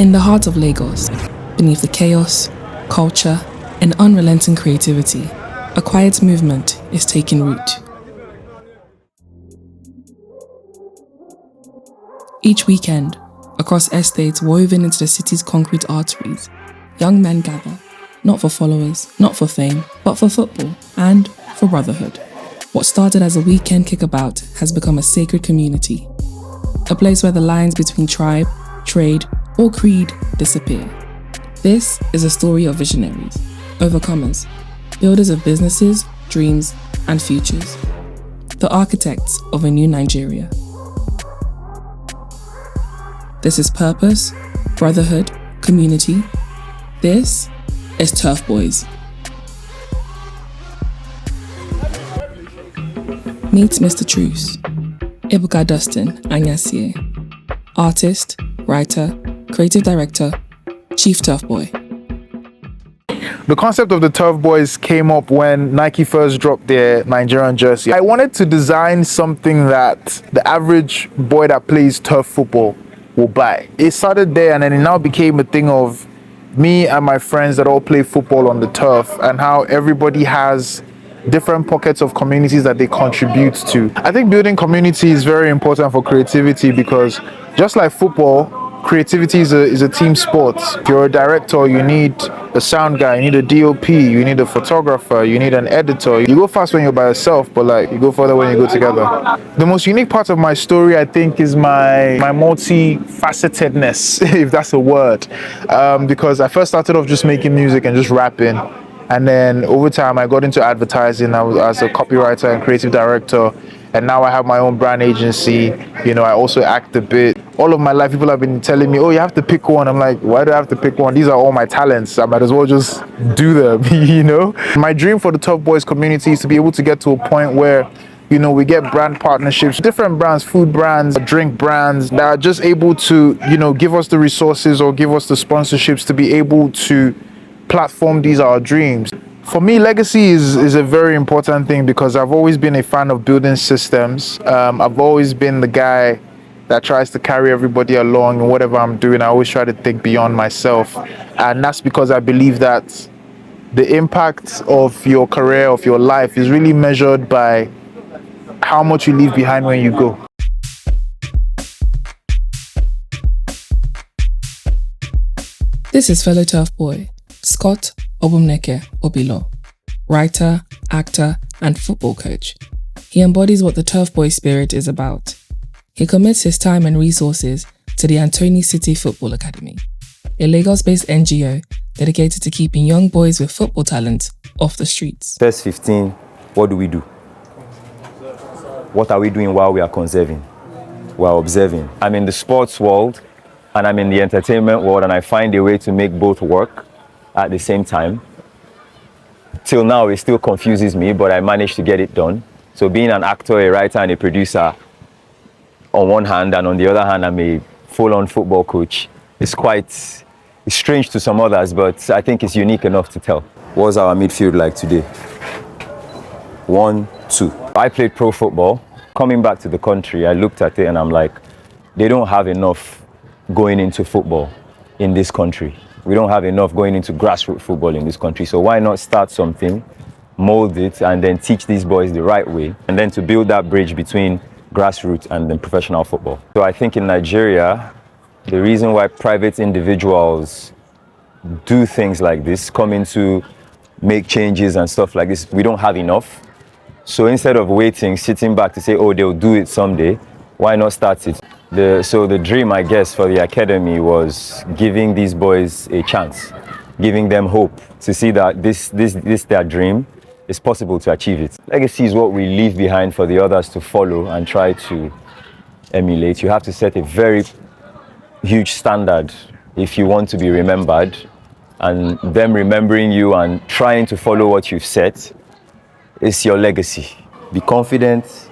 In the heart of Lagos, beneath the chaos, culture, and unrelenting creativity, a quiet movement is taking root. Each weekend, across estates woven into the city's concrete arteries, young men gather, not for followers, not for fame, but for football and for brotherhood. What started as a weekend kickabout has become a sacred community, a place where the lines between tribe, trade, or creed disappear. This is a story of visionaries, overcomers, builders of businesses, dreams, and futures, the architects of a new Nigeria. This is purpose, brotherhood, community. This is Turf Boyz. Meet Mr. Truce, Ibuka Dustin Anyasie, artist, writer, creative director, Chief Turf Boy. The concept of the Turf Boyz came up when Nike first dropped their Nigerian jersey. I wanted to design something that the average boy that plays turf football will buy. It started there, and then it now became a thing of me and my friends that all play football on the turf, and how everybody has different pockets of communities that they contribute to. I think building community is very important for creativity, because just like football, creativity is a team sport. If you're a director, you need a sound guy, you need a DOP, you need a photographer, you need an editor. You go fast when you're by yourself, but like you go further when you go together. The most unique part of my story, I think, is my multifacetedness, if that's a word. Because I first started off just making music and just rapping. And then over time, I got into advertising. I was as a copywriter and creative director. And now I have my own brand agency. You know, I also act a bit. All of my life, people have been telling me, oh, you have to pick one. I'm like, why do I have to pick one? These are all my talents. I might as well just do them, you know? My dream for the Turf Boyz community is to be able to get to a point where, you know, we get brand partnerships, different brands, food brands, drink brands that are just able to, you know, give us the resources or give us the sponsorships to be able to platform these our dreams. For me, legacy is a very important thing, because I've always been a fan of building systems. I've always been the guy that tries to carry everybody along in whatever I'm doing. I always try to think beyond myself. And that's because I believe that the impact of your career, of your life, is really measured by how much you leave behind when you go. This is fellow Turf Boy, Scott Obumneke Obilo, writer, actor, and football coach. He embodies what the Turf Boy spirit is about. He commits his time and resources to the Antony City Football Academy, a Lagos-based NGO dedicated to keeping young boys with football talent off the streets. First 15, what do we do? What are we doing while we are conserving? We are observing. I'm in the sports world and I'm in the entertainment world, and I find a way to make both work at the same time. Till now, it still confuses me, but I managed to get it done. So being an actor, a writer, and a producer on one hand, and on the other hand, I'm a full-on football coach. It's strange to some others, but I think it's unique enough to tell. What's our midfield like today? 1, 2. I played pro football. Coming back to the country, I looked at it and I'm like, they don't have enough going into football in this country. We don't have enough going into grassroots football in this country. So why not start something, mold it, and then teach these boys the right way, and then to build that bridge between grassroots and then professional football. So I think in Nigeria, the reason why private individuals do things like this, come in to make changes and stuff like this, we don't have enough. So instead of waiting, sitting back to say, oh, they'll do it someday, why not start it? So the dream, I guess, for the academy was giving these boys a chance, giving them hope to see that this their dream is possible to achieve it. Legacy is what we leave behind for the others to follow and try to emulate. You have to set a very huge standard if you want to be remembered, and them remembering you and trying to follow what you've set is your legacy. Be confident,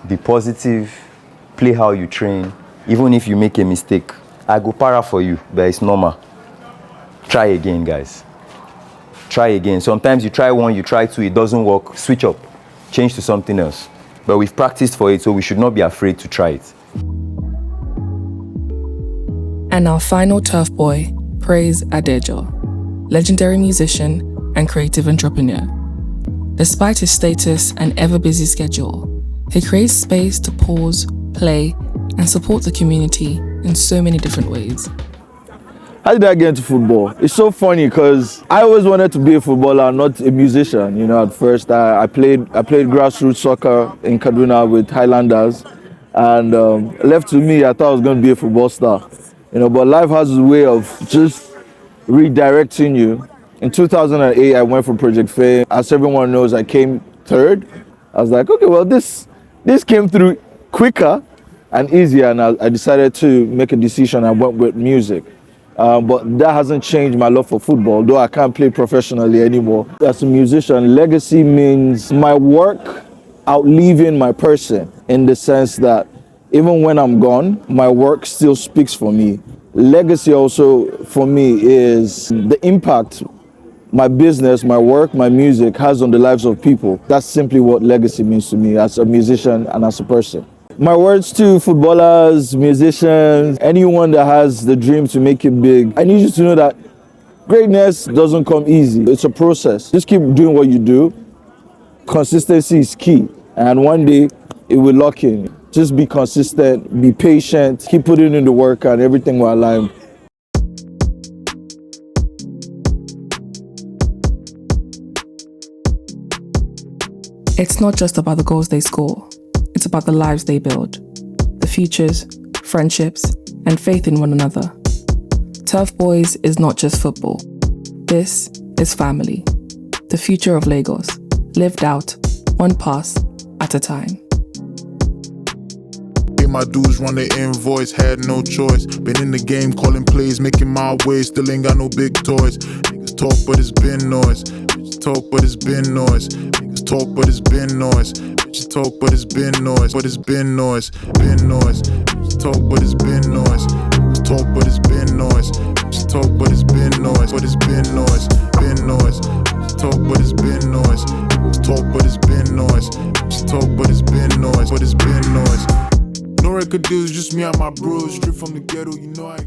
be positive, play how you train. Even if you make a mistake, I go para for you, but it's normal. Try again, guys. Try again. Sometimes you try one, you try two, it doesn't work, switch up, change to something else. But we've practiced for it, so we should not be afraid to try it. And our final turf boy, Praise Adejo, legendary musician and creative entrepreneur. Despite his status and ever-busy schedule, he creates space to pause, play, and support the community in so many different ways. How did I get into football? It's so funny because I always wanted to be a footballer, not a musician. You know, at first I played grassroots soccer in Kaduna with Highlanders, and left to me, I thought I was going to be a football star. You know, but life has a way of just redirecting you. In 2008, I went for Project Fame. As everyone knows, I came third. I was like, okay, well, this came through quicker and easier, and I decided to make a decision. I went with music. But that hasn't changed my love for football, though I can't play professionally anymore. As a musician, legacy means my work outliving my person, in the sense that even when I'm gone, my work still speaks for me. Legacy also for me is the impact my business, my work, my music has on the lives of people. That's simply what legacy means to me as a musician and as a person. My words to footballers, musicians, anyone that has the dream to make it big, I need you to know that greatness doesn't come easy. It's a process. Just keep doing what you do. Consistency is key. And one day it will lock in. Just be consistent, be patient, keep putting in the work, and everything will align. It's not just about the goals they score. It's about the lives they build, the futures, friendships, and faith in one another. Turf Boyz is not just football. This is family. The future of Lagos, lived out, one pass at a time. Pay my dues, run the invoice, had no choice. Been in the game, calling plays, making my way, still ain't got no big toys. Niggas talk, but it's been noise. Bitches talk, but it's been noise. Niggas talk, but it's been noise. Bitches talk, but it's been noise. But it's been noise, been noise. Bitches talk, but it's been noise. Niggas talk, but it's been noise. Bitches talk, but it's been noise. But it's been noise, been noise. Bitches talk, but it's been noise. Niggas talk, but it's been noise. Bitches talk, but it's been noise. But it's been noise. No record deals, just me and my bros, straight from the ghetto, you know I